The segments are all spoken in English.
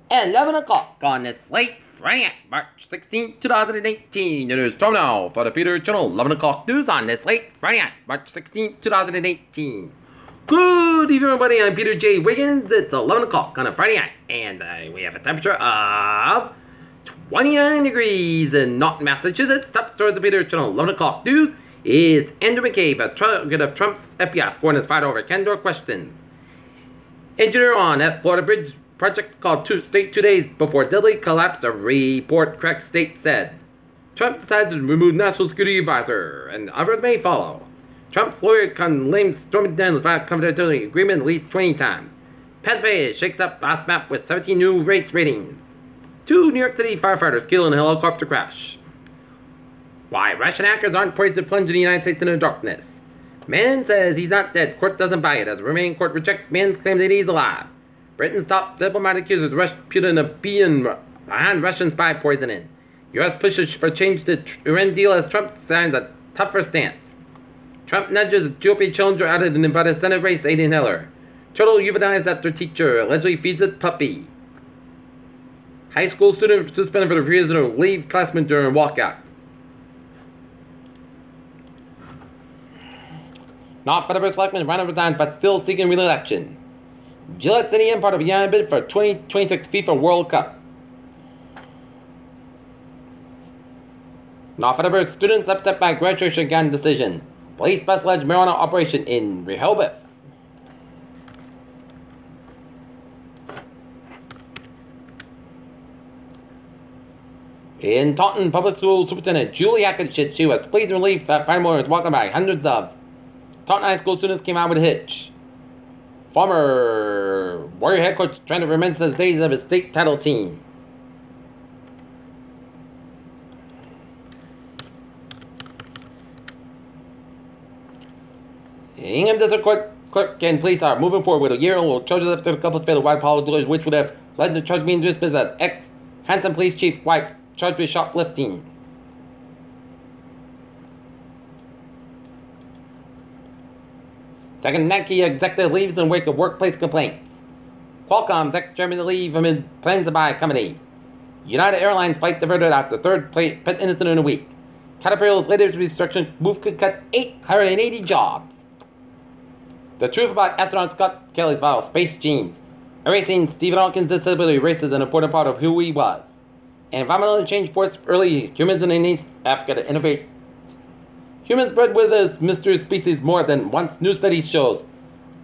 11 o'clock on this late Friday, March 16, 2018. It is time now for the Peter Channel 11 o'clock news on this late Friday, March 16, 2018. Good evening, everybody. I'm Peter J. Wiggins. It's 11 o'clock on a Friday night, and we have a temperature of 29 degrees in Norton, Massachusetts. Top stories of Peter Channel 11 o'clock news is Andrew McCabe, a target of Trump's FBI, scoring his fight over Candor questions. Engineer on that Florida bridge project called 2 days before deadly collapse, a report correct state said. Trump decided to remove National Security Advisor, and others may follow. Trump's lawyer claims Stormy Daniels filed confidentiality agreement at least 20 times. Pennsylvania shakes up last map with 17 new race ratings. 2 New York City firefighters killed in a helicopter crash. Why Russian hackers aren't poised to plunge the United States into darkness. Man says he's not dead. Court doesn't buy it as Romanian court rejects man's claim that he's alive. Britain's top diplomat accuses Putin of being behind Russian spy poisoning. U.S. pushes for change to Iran deal as Trump signs a tougher stance. Trump nudges GOP challenger out of the Nevada Senate race, Aiden Heller. Turtle euthanized after teacher allegedly feeds a puppy. High school student suspended for the reason of leave classmate during walkout. Not federal selectman Ryan resigns but still seeking re-election. Gillette City and part of United bid for 2026 FIFA World Cup. Not federal students upset by graduation gun decision. Police bus alleged marijuana operation in Rehoboth. In Taunton Public School Superintendent Julie Hackett said she was pleased and relieved that Fri Mar was welcomed by hundreds of Taunton High School students came out with a hitch. Former Warrior head coach trying to reminisce his days of his state title team. Hingham District Court clerk and police are moving forward with a year-old charges after a couple failed wide power dealers, which would have led to charge being dismissed as ex-Hanson police chief wife charged with shoplifting. Second Nike executive leaves in wake of workplace complaints. Qualcomm's ex-chairman to leave amid plans to buy a company. United Airlines flight diverted after third pit incident in a week. Caterpillar's latest restructuring move could cut 880 jobs. The truth about astronaut Scott Kelly's viral space genes. Erasing Stephen Hawking's disability erases an important part of who he was. And environmental change forced early humans in East Africa to innovate. Humans bred with this mysterious species more than once, new studies shows.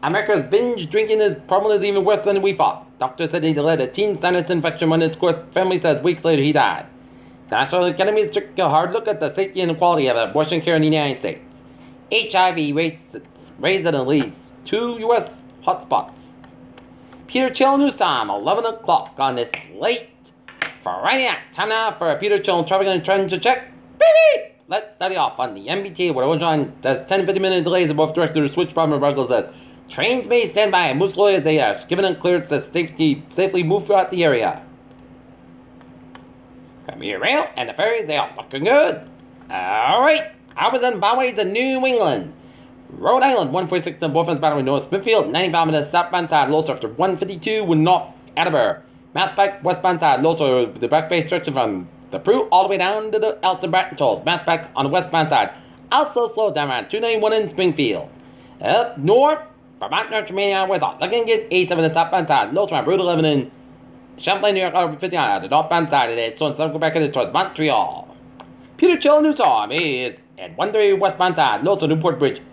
America's binge drinking problem is even worse than we thought. Doctor said he led a teen sinus infection when its course. Family says weeks later he died. The National Academy took a hard look at the safety and quality of abortion care in the United States. HIV rates raised at least 2 U.S. hotspots. Peter Chill News Time, 11 o'clock on this late Friday night. Time now for a Peter Chill traffic and trend to check. Beep! Let's study off on the MBT, where Ocean says 10-50 minute delays in both directions. Switch problem Ruggles says trains may stand by and move slowly as they are given and cleared to safely move throughout the area. Commuter rail and the ferries, they are looking good. Alright, hours and byways in New England. Rhode Island, 146 in both ends battle with North Smithfield, 95 minutes southbound side, Lower after 152 with North Attleboro. Masspike, westbound side, Lower the Back Bay stretching from the Prue all the way down to the Elston Bratton Tolls. Masspike on the westbound side. Also slowed down around 291 in Springfield. Up north, Vermont, North Germania, west off. Looking good, 87 on the southbound side. Lower around Route 11 in Champlain, New York, 59 on the northbound side of it. So in some Quebec and towards Montreal. Peter Chill News Time is at 130 westbound side. Lower Newport Bridge.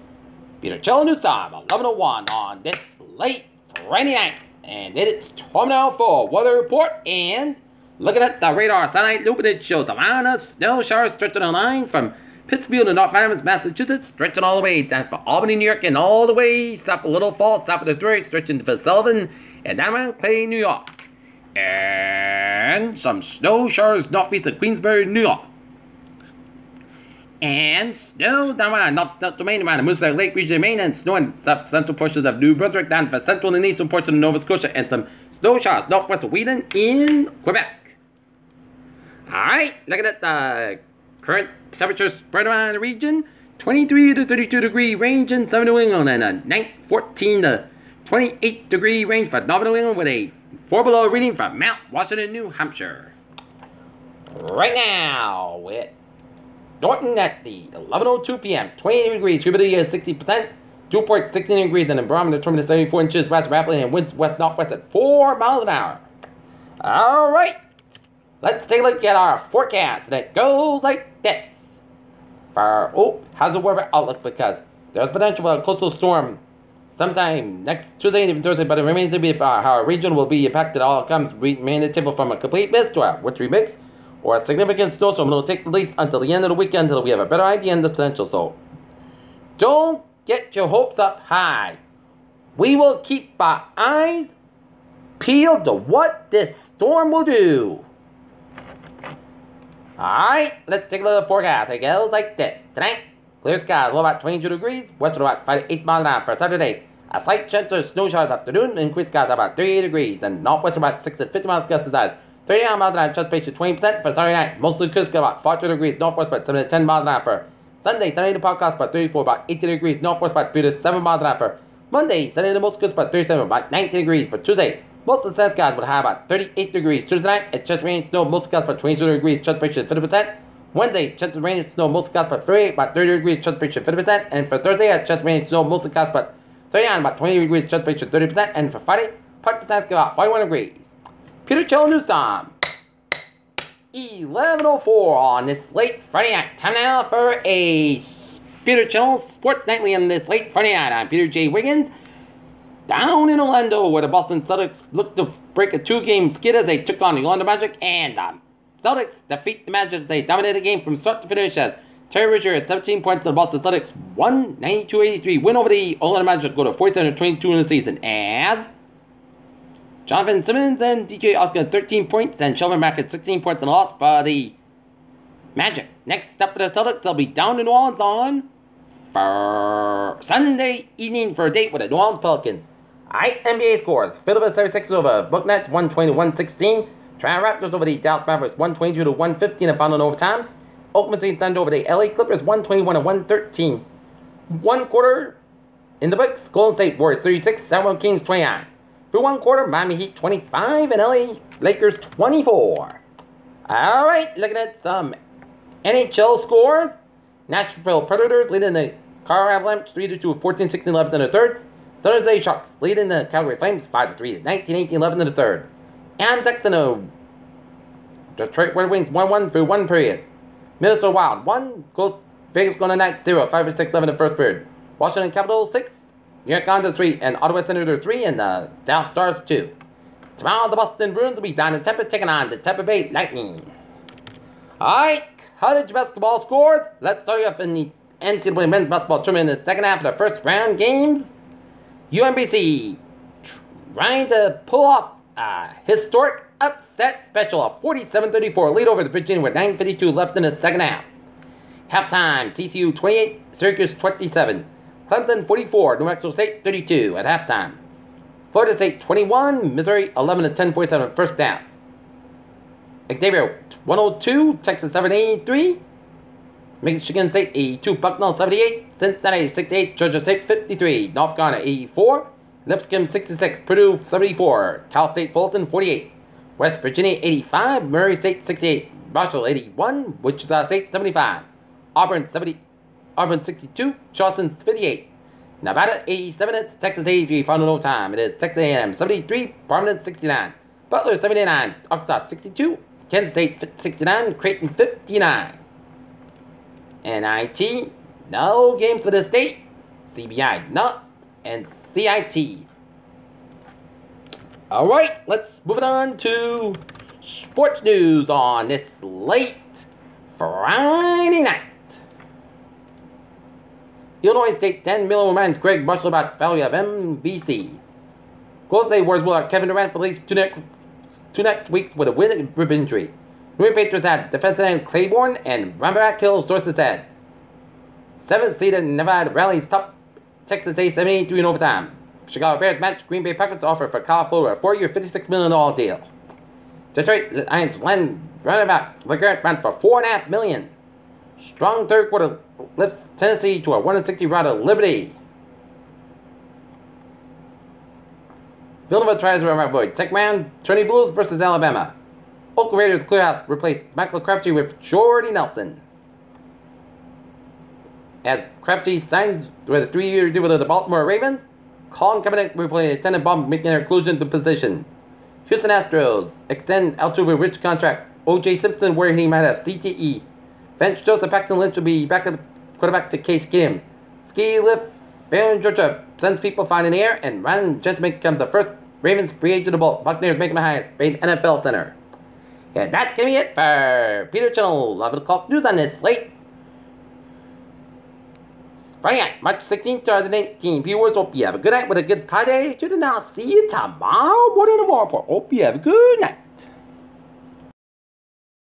Peter Chill News Time, 11:01 on this late Friday night. And it's time now for weather report and looking at the radar satellite loop, it shows a line of snow showers stretching a line from Pittsfield to North Adams, Massachusetts, stretching all the way down for Albany, New York, and all the way south of Little Falls, south of the Missouri, stretching to Sullivan, and down around Clay, New York. And some snow showers northeast of Queensbury, New York. And snow down around North Central Maine, around the Moosehead Lake region of Maine, and snow in south central portions of New Brunswick, down for central and eastern portions of Nova Scotia, and some snow showers northwest of Wheaton in Quebec. Alright, looking at the current temperature spread around the region, 23 to 32 degree range in southern New England, and a 14 to 28 degree range for northern New England with a 4 below reading from Mount Washington, New Hampshire. Right now, with Norton at the 11:02 p.m. 28 degrees, humidity is 60%, dew point 16 degrees, and the barometer determined at 74 inches west rapidly and winds west-northwest at 4 miles an hour. All right, let's take a look at our forecast, and it goes like this. How's the weather outlook? Because there's potential for a coastal storm sometime next Tuesday and even Thursday, but it remains to be how our region will be impacted. All outcomes remain the table from a complete mist to a wintry mix or a significant snowstorm. It will take at least until the end of the weekend until we have a better idea of the potential. So don't get your hopes up high. We will keep our eyes peeled to what this storm will do. Alright, let's take a look at the forecast. It goes like this. Tonight, clear skies, low about 22 degrees, west of about 5 to 8 miles an hour. For Saturday, a slight chance of snow showers afternoon, increased skies about 38 degrees, and northwest about 6 to 50 miles gust of size. 39 miles an hour, chance patient 20%. For Saturday night, mostly clear skies about 40 degrees, northwest about 7 to 10 miles an hour. For Sunday, the podcast about 34, about 80 degrees, northwest about 3 to 7 miles an hour. For Monday, Sunday, the most clear about 37, about 19 degrees. For Tuesday, most of the sun skies would have about 38 degrees. Tuesday night, it chance rain and snow, most skies about 22 degrees, chance patient 50%. Wednesday, chance of rain and snow, most skies about 38, about 30 degrees, chance patient 50%. And for Thursday, chance of rain and snow, most skies about 39, about 20 degrees, chance patient 30%. And for Friday, part of the sun skies about 41 degrees. Peter Chill News Time. 11:04 on this late Friday night. Time now for a Peter Chill Sports Nightly on this late Friday night. I'm Peter J. Wiggins. Down in Orlando, where the Boston Celtics looked to break a 2-game skid as they took on the Orlando Magic, and the Celtics defeat the Magic as they dominated the game from start to finish as Terry Rozier had 17 points and the Boston Celtics won 92-83 win over the Orlando Magic, go to 47-22 in the season as Jonathan Simmons and DJ Oscar had 13 points and Shelvin Mack had 16 points in the loss for the Magic. Next up for the Celtics, they'll be down in New Orleans on for Sunday evening for a date with the New Orleans Pelicans. Alright, NBA scores. Philadelphia 76ers over Brooklyn Nets 120-116. Toronto Raptors over the Dallas Mavericks 122-115 and final in overtime. Oklahoma City Thunder over the LA Clippers 121-113. 1 quarter in the books. Golden State Warriors 36, Sacramento Kings 29. For 1 quarter, Miami Heat 25 and LA Lakers 24. Alright, looking at some NHL scores. Nashville Predators leading the Colorado Avalanche 3-2 with 14-16 11 in the third. San Jose Sharks leading the Calgary Flames 5-3 19-18 11 in the third. And Texano Detroit Red Wings 1-1 through 1 period. Minnesota Wild 1, Vegas Golden Knights 0, 5-6 11 in the first period. Washington Capitals 6, New York Islanders 3, and Ottawa Senators 3, and the Dallas Stars 2. Tomorrow the Boston Bruins will be down in Tampa taking on the Tampa Bay Lightning. Alright, college basketball scores. Let's start off in the NCAA men's basketball tournament in the second half of the first round games. UMBC trying to pull off a historic upset special, a 47-34 lead over the Virginia with 9:52 left in the second half. Halftime, TCU 28, Syracuse 27, Clemson 44, New Mexico State 32 at halftime. Florida State 21, Missouri 11-10 47 first half. Xavier 102, Texas 783, Michigan State 82, Bucknell 78, Cincinnati 68, Georgia State 53, North Carolina 84, Lipscomb 66, Purdue 74, Cal State Fulton 48, West Virginia 85, Murray State 68, Marshall 81, Wichita State 75, Auburn 62, Charleston 58, Nevada 87, it's Texas 83, final no time. It is Texas A&M 73, Providence 69, Butler 79, Arkansas 62, Kansas State 69, Creighton 59. NIT, no games for the state, CBI not, and CIT. Alright, let's move it on to sports news on this late Friday night. Illinois State 10 million reminds Greg Marshall about value of MVC. Golden State Warriors will have Kevin Durant for at least two next weeks with a rib injury. New England Patriots had defensive end Claiborne and running Hill, sources said. 7th seeded Nevada rallies top Texas A 73 in overtime. Chicago Bears match Green Bay Packers offer for Kyle Fuller a 4-year $56 million deal. Detroit Lions land running back LeGarrette ran for $4.5 million. Strong third quarter lifts Tennessee to a 160 round of Liberty. Villanova tries to avoid. Second round, Trinity Blues versus Alabama. Oakland Raiders clear house replace Michael Crabtree with Jordy Nelson. As Crabtree signs with a 3-year deal with the Baltimore Ravens, Colin Kaepernick will play a tenant bomb making their inclusion to position. Houston Astros extend Altuve rich contract. O.J. Simpson where he might have CTE. Bench Joseph Paxton Lynch will be back up quarterback to Case Keenum. Ski lift fair in Georgia sends people flying in the air, and Ryan Jensen becomes the first Ravens free agent of all. Buccaneers making the highest paid NFL center. And that's gonna be it for Peter Channel 11 o'clock news on this slate. Friday night, March 16, 2018. Viewers, hope you have a good night with a good party. To the now, see you tomorrow morning in the report. Hope you have a good night.